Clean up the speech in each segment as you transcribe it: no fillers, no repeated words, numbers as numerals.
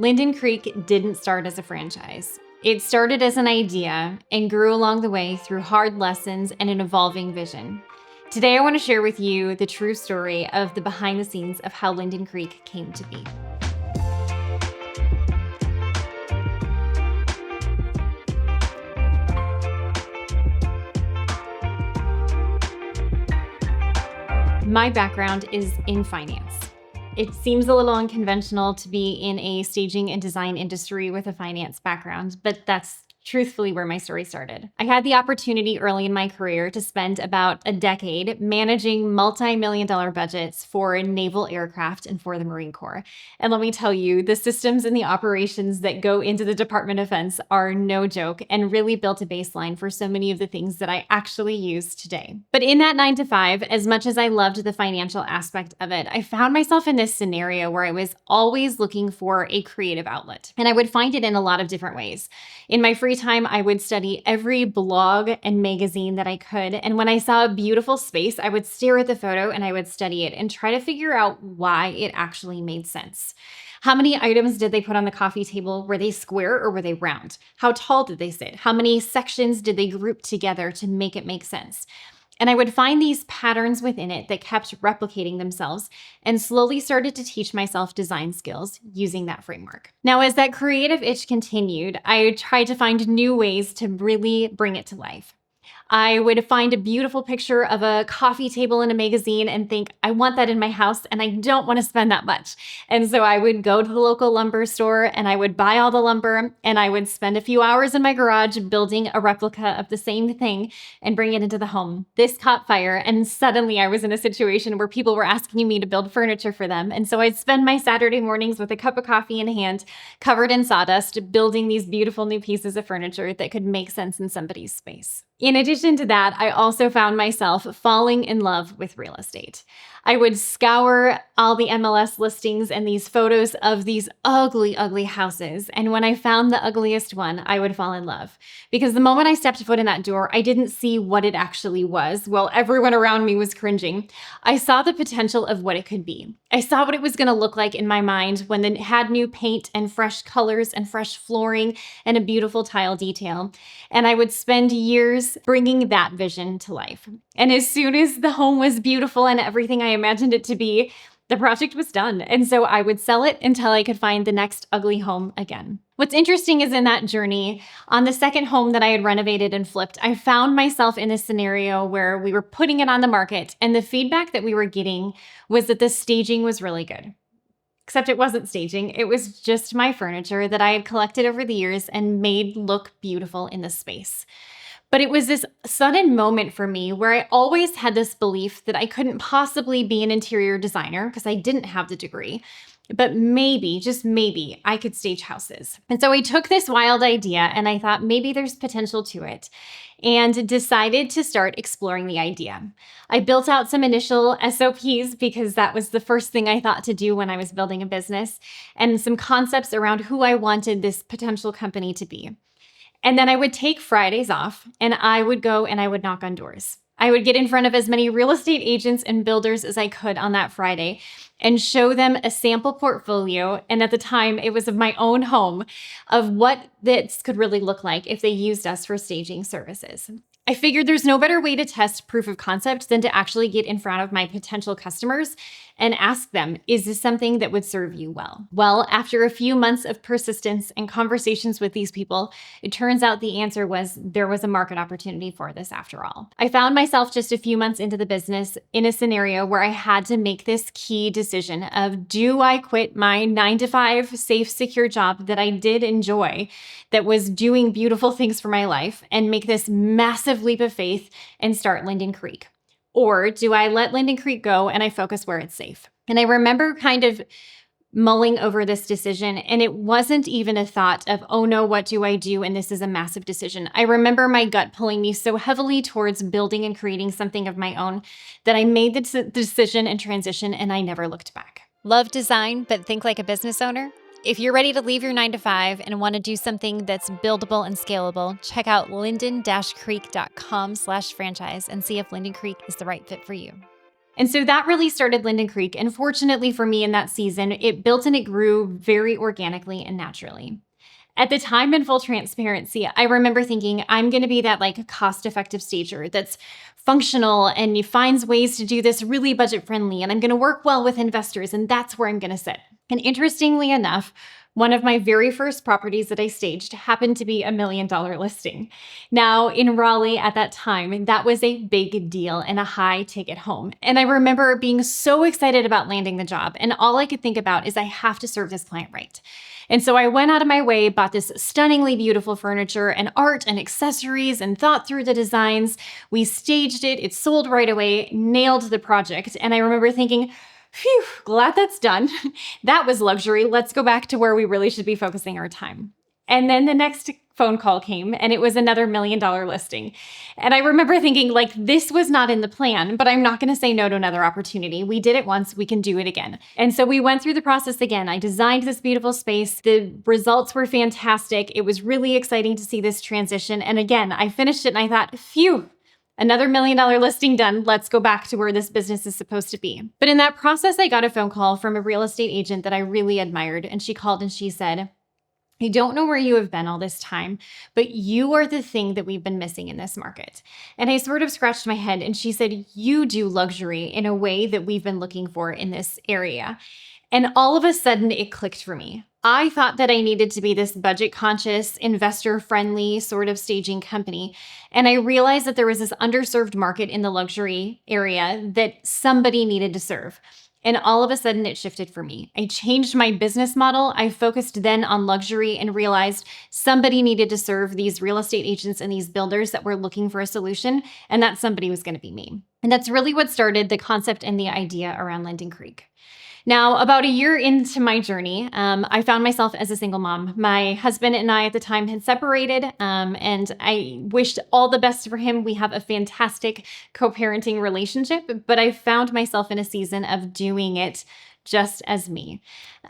Linden Creek didn't start as a franchise. It started as an idea and grew along the way through hard lessons and an evolving vision. Today, I want to share with you the true story of the behind the scenes of how Linden Creek came to be. My background is in finance. It seems a little unconventional to be in a staging and design industry with a finance background, but that's truthfully where my story started. I had the opportunity early in my career to spend about a decade managing multi-million-dollar budgets for naval aircraft and for the Marine Corps. And let me tell you, the systems and the operations that go into the Department of Defense are no joke and really built a baseline for so many of the things that I actually use today. But in that 9 to 5, as much as I loved the financial aspect of it, I found myself in this scenario where I was always looking for a creative outlet. And I would find it in a lot of different ways. In my free time, I would study every blog and magazine that I could. And when I saw a beautiful space, I would stare at the photo and I would study it and try to figure out why it actually made sense. How many items did they put on the coffee table? Were they square or were they round? How tall did they sit? How many sections did they group together to make it make sense? And I would find these patterns within it that kept replicating themselves and slowly started to teach myself design skills using that framework. Now, as that creative itch continued, I tried to find new ways to really bring it to life. I would find a beautiful picture of a coffee table in a magazine and think, I want that in my house and I don't want to spend that much. And so I would go to the local lumber store and I would buy all the lumber and I would spend a few hours in my garage building a replica of the same thing and bring it into the home. This caught fire and suddenly I was in a situation where people were asking me to build furniture for them. And so I'd spend my Saturday mornings with a cup of coffee in hand, covered in sawdust, building these beautiful new pieces of furniture that could make sense in somebody's space. In addition to that, I also found myself falling in love with real estate. I would scour all the MLS listings and these photos of these ugly, ugly houses. And when I found the ugliest one, I would fall in love. Because the moment I stepped foot in that door, I didn't see what it actually was, while everyone around me was cringing. I saw the potential of what it could be. I saw what it was going to look like in my mind when it had new paint and fresh colors and fresh flooring and a beautiful tile detail. And I would spend years bringing that vision to life. And as soon as the home was beautiful and everything I imagined it to be, the project was done. And so I would sell it until I could find the next ugly home again. What's interesting is in that journey, on the second home that I had renovated and flipped, I found myself in a scenario where we were putting it on the market and the feedback that we were getting was that the staging was really good. Except it wasn't staging, it was just my furniture that I had collected over the years and made look beautiful in the space. But it was this sudden moment for me where I always had this belief that I couldn't possibly be an interior designer because I didn't have the degree. But maybe, just maybe, I could stage houses. And so I took this wild idea and I thought maybe there's potential to it and decided to start exploring the idea. I built out some initial SOPs because that was the first thing I thought to do when I was building a business and some concepts around who I wanted this potential company to be. And then I would take Fridays off and I would go and I would knock on doors. I would get in front of as many real estate agents and builders as I could on that Friday and show them a sample portfolio. And at the time, it was of my own home of what this could really look like if they used us for staging services. I figured there's no better way to test proof of concept than to actually get in front of my potential customers and ask them, is this something that would serve you well? Well, after a few months of persistence and conversations with these people, it turns out the answer was there was a market opportunity for this after all. I found myself just a few months into the business in a scenario where I had to make this key decision of, do I quit my 9 to 5 safe, secure job that I did enjoy, that was doing beautiful things for my life, and make this massive leap of faith and start Linden Creek? Or do I let Linden Creek go and I focus where it's safe? And I remember kind of mulling over this decision, and it wasn't even a thought of, oh no, what do I do? And this is a massive decision. I remember my gut pulling me so heavily towards building and creating something of my own that I made the decision and transition, and I never looked back. Love design, but think like a business owner? If you're ready to leave your 9 to 5 and want to do something that's buildable and scalable, check out linden-creek.com/franchise and see if Linden Creek is the right fit for you. And so that really started Linden Creek. And fortunately for me in that season, it built and it grew very organically and naturally. At the time, in full transparency, I remember thinking I'm going to be that like cost-effective stager that's functional and finds ways to do this really budget-friendly, and I'm going to work well with investors, and that's where I'm going to sit. And interestingly enough, one of my very first properties that I staged happened to be $1 million listing. Now, in Raleigh at that time, that was a big deal and a high ticket home. And I remember being so excited about landing the job, and all I could think about is I have to serve this client right. And so I went out of my way, bought this stunningly beautiful furniture and art and accessories and thought through the designs. We staged it, it sold right away, nailed the project. And I remember thinking, phew, glad that's done. That was luxury. Let's go back to where we really should be focusing our time. And then the next phone call came and it was another $1 million listing. And I remember thinking like, this was not in the plan, but I'm not going to say no to another opportunity. We did it once, we can do it again. And so we went through the process again. I designed this beautiful space. The results were fantastic. It was really exciting to see this transition. And again, I finished it and I thought, phew, another $1 million listing done. Let's go back to where this business is supposed to be. But in that process, I got a phone call from a real estate agent that I really admired. And she called and she said, I don't know where you have been all this time, but you are the thing that we've been missing in this market. And I sort of scratched my head and she said, you do luxury in a way that we've been looking for in this area. And all of a sudden it clicked for me. I thought that I needed to be this budget conscious, investor friendly sort of staging company. And I realized that there was this underserved market in the luxury area that somebody needed to serve. And all of a sudden it shifted for me. I changed my business model. I focused then on luxury and realized somebody needed to serve these real estate agents and these builders that were looking for a solution. And that somebody was going to be me. And that's really what started the concept and the idea around Linden Creek. Now, about a year into my journey, I found myself as a single mom. My husband and I at the time had separated, and I wished all the best for him. We have a fantastic co-parenting relationship, but I found myself in a season of doing it just as me.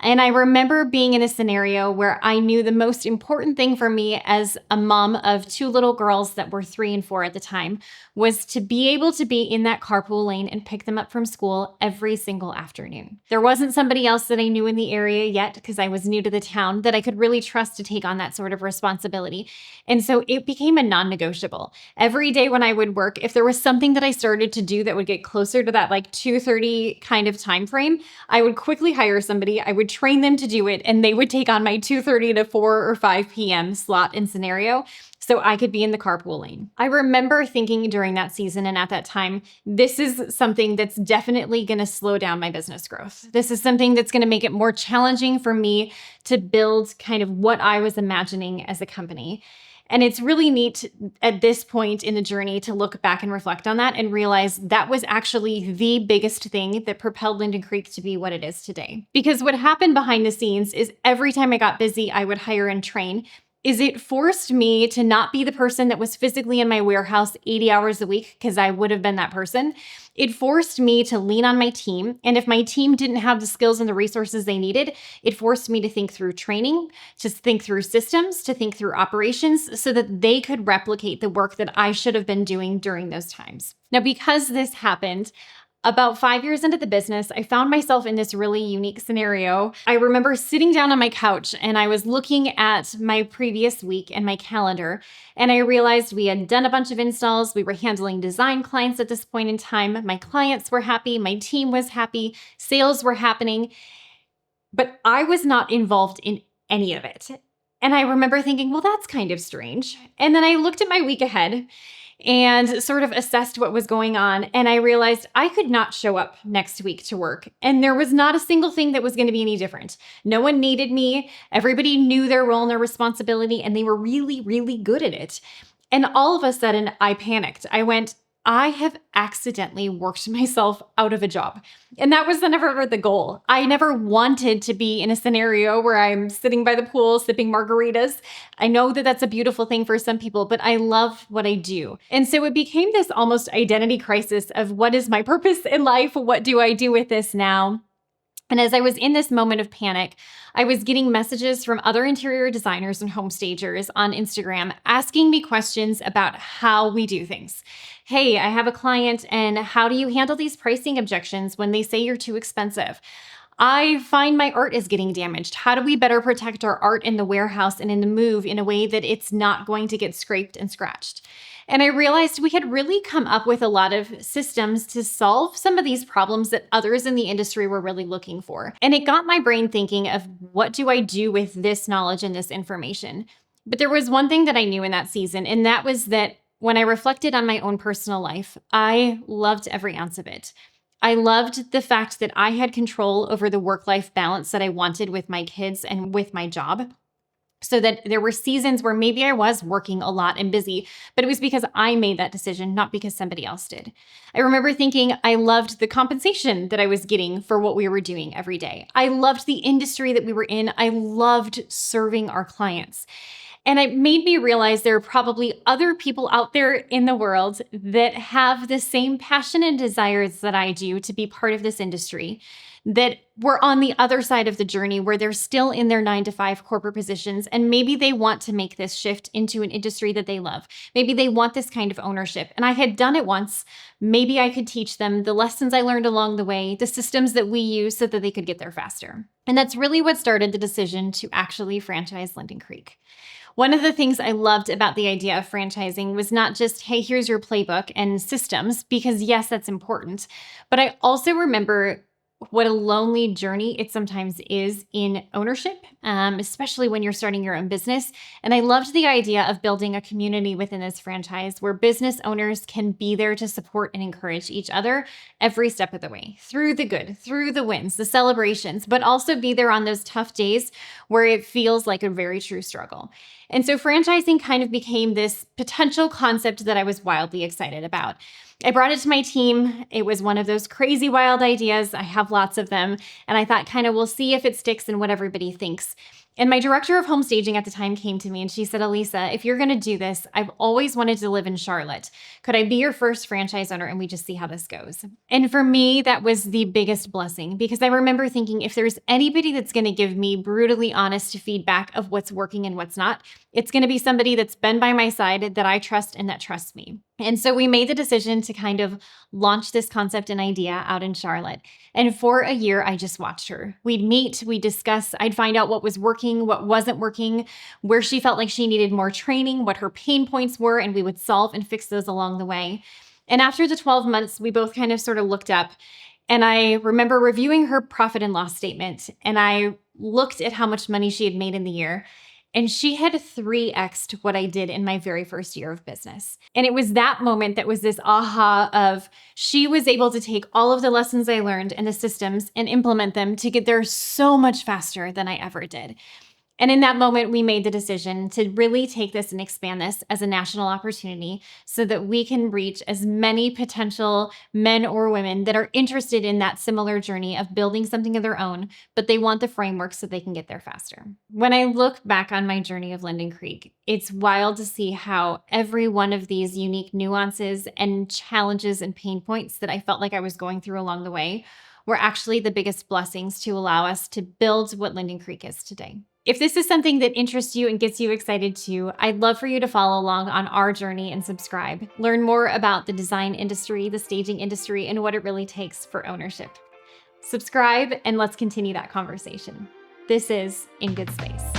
And I remember being in a scenario where I knew the most important thing for me as a mom of two little girls that were 3 and 4 at the time was to be able to be in that carpool lane and pick them up from school every single afternoon. There wasn't somebody else that I knew in the area yet because I was new to the town that I could really trust to take on that sort of responsibility. And so it became a non-negotiable. Every day when I would work, if there was something that I started to do that would get closer to that like 2:30 kind of time frame, I would quickly hire somebody. I would train them to do it, and they would take on my 2:30 to 4 or 5 p.m. slot and scenario so I could be in the carpool lane. I remember thinking during that season and at that time, this is something that's definitely going to slow down my business growth. This is something that's going to make it more challenging for me to build kind of what I was imagining as a company. And it's really neat at this point in the journey to look back and reflect on that and realize that was actually the biggest thing that propelled Linden Creek to be what it is today. Because what happened behind the scenes is every time I got busy, I would hire and train. It forced me to not be the person that was physically in my warehouse 80 hours a week because I would have been that person. It forced me to lean on my team. And if my team didn't have the skills and the resources they needed, it forced me to think through training, to think through systems, to think through operations so that they could replicate the work that I should have been doing during those times. Now, because this happened, about 5 years into the business, I found myself in this really unique scenario. I remember sitting down on my couch and I was looking at my previous week and my calendar, and I realized we had done a bunch of installs. We were handling design clients at this point in time. My clients were happy. My team was happy. Sales were happening, but I was not involved in any of it. And I remember thinking, well, that's kind of strange. And then I looked at my week ahead and sort of assessed what was going on. And I realized I could not show up next week to work. And there was not a single thing that was going to be any different. No one needed me. Everybody knew their role and their responsibility, and they were really, really good at it. And all of a sudden, I panicked. I went, I have accidentally worked myself out of a job. And that was never the goal. I never wanted to be in a scenario where I'm sitting by the pool sipping margaritas. I know that that's a beautiful thing for some people, but I love what I do. And so it became this almost identity crisis of what is my purpose in life? What do I do with this now? And as I was in this moment of panic, I was getting messages from other interior designers and home stagers on Instagram asking me questions about how we do things. Hey, I have a client, and how do you handle these pricing objections when they say you're too expensive? I find my art is getting damaged. How do we better protect our art in the warehouse and in the move in a way that it's not going to get scraped and scratched? And I realized we had really come up with a lot of systems to solve some of these problems that others in the industry were really looking for. And it got my brain thinking of, what do I do with this knowledge and this information? But there was one thing that I knew in that season, and that was that when I reflected on my own personal life, I loved every ounce of it. I loved the fact that I had control over the work-life balance that I wanted with my kids and with my job. So that there were seasons where maybe I was working a lot and busy, but it was because I made that decision, not because somebody else did. I remember thinking I loved the compensation that I was getting for what we were doing every day. I loved the industry that we were in. I loved serving our clients. And it made me realize there are probably other people out there in the world that have the same passion and desires that I do to be part of this industry, that were on the other side of the journey where they're still in their 9-to-5 corporate positions, and maybe they want to make this shift into an industry that they love. Maybe they want this kind of ownership. And I had done it once. Maybe I could teach them the lessons I learned along the way, the systems that we use so that they could get there faster. And that's really what started the decision to actually franchise Linden Creek. One of the things I loved about the idea of franchising was not just, hey, here's your playbook and systems, because yes, that's important. But I also remember what a lonely journey it sometimes is in ownership, especially when you're starting your own business. And I loved the idea of building a community within this franchise where business owners can be there to support and encourage each other every step of the way, through the good, through the wins, the celebrations, but also be there on those tough days where it feels like a very true struggle. And so franchising kind of became this potential concept that I was wildly excited about. I brought it to my team. It was one of those crazy wild ideas. I have lots of them. And I thought, we'll see if it sticks and what everybody thinks. And my director of home staging at the time came to me and she said, Alisa, if you're going to do this, I've always wanted to live in Charlotte. Could I be your first franchise owner and we just see how this goes? And for me, that was the biggest blessing, because I remember thinking, if there's anybody that's going to give me brutally honest feedback of what's working and what's not, it's going to be somebody that's been by my side, that I trust and that trusts me. And so we made the decision to kind of launch this concept and idea out in Charlotte. And for a year, I just watched her. We'd meet, we'd discuss, I'd find out what was working, what wasn't working, where she felt like she needed more training, what her pain points were, and we would solve and fix those along the way. And after the 12 months, we both kind of sort of looked up, and I remember reviewing her profit and loss statement, and I looked at how much money she had made in the year. And she had 3x'd what I did in my very first year of business. And it was that moment that was this aha of, she was able to take all of the lessons I learned and the systems and implement them to get there so much faster than I ever did. And in that moment, we made the decision to really take this and expand this as a national opportunity so that we can reach as many potential men or women that are interested in that similar journey of building something of their own, but they want the framework so they can get there faster. When I look back on my journey of Linden Creek, it's wild to see how every one of these unique nuances and challenges and pain points that I felt like I was going through along the way were actually the biggest blessings to allow us to build what Linden Creek is today. If this is something that interests you and gets you excited too, I'd love for you to follow along on our journey and subscribe. Learn more about the design industry, the staging industry, and what it really takes for ownership. Subscribe and let's continue that conversation. This is In Good Space.